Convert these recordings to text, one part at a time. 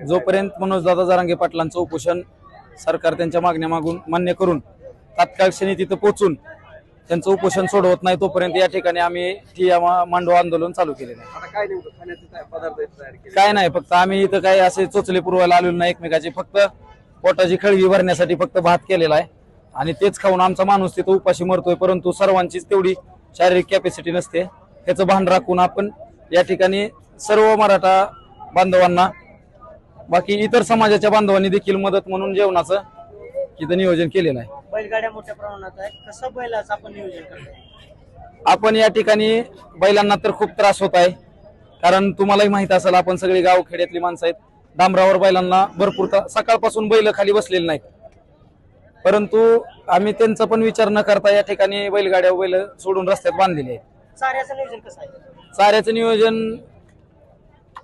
जोपर्यंत मनोजदादा जरांगे पाटलांचं उपोषण सरकार त्यांच्या मागण्या मान्य करून तात्काळ क्षणी तिथं पोहोचून त्यांचं उपोषण सोडवत नाही तोपर्यंत या ठिकाणी आम्ही ठिय्या मांडव आंदोलन चालू केलेलं आहे। काय नाही, फक्त आम्ही इथं काय असे चोचले पुरवायला आलेलो नाही एकमेकाची, फक्त पोटाची खळगी भरण्यासाठी फक्त भात केलेला आहे आणि तेच खाऊन आमचा माणूस तिथं उपाशी मरतोय। परंतु सर्वांचीच तेवढी शारीरिक कॅपॅसिटी नसते, ह्याचं भान राखून आपण या ठिकाणी सर्व मराठा बांधवांना, बाकी इतर समाजाच्या बांधवांनी देखील मदत म्हणून जेवणाचं इथं नियोजन केलेलं आहे। बैलगाड्या मोठ्या प्रमाणात आहे, कसं बैलाचं आपण नियोजन करतो? आपण या ठिकाणी बैलांना तर खूप त्रास होत आहे, कारण तुम्हालाही माहित असेल आपण सगळी गावखेड्यातली माणसं आहेत, डांबरावर बैलांना भरपूर सकाळपासून बैल खाली बसलेली नाहीत, परंतु आम्ही त्यांचा पण विचार न करता या ठिकाणी बैलगाड्या बैल सोडून रस्त्यात बांधलेले आहेत। चाऱ्याचं नियोजन कसं आहे? चाऱ्याचं नियोजन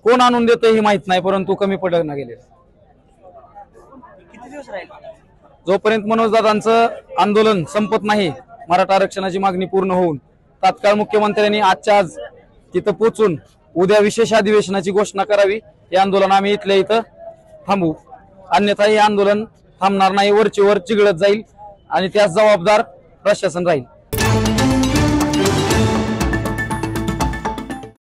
कोण आणून देतं हे माहित नाही, परंतु कमी पडत ना गेले। किती दिवस राहील? जोपर्यंत मनोजदादांचं आंदोलन संपत नाही, मराठा आरक्षणाची मागणी पूर्ण होऊन तात्काळ मुख्यमंत्र्यांनी आजच्या आज तिथं पोहोचून उद्या विशेष अधिवेशनाची घोषणा करावी, हे आंदोलन आम्ही इथल्या इथं थांबवू, अन्यथा हे आंदोलन थांबणार नाही, वरची वर चिघळत जाईल आणि त्यास जबाबदार प्रशासन राहील।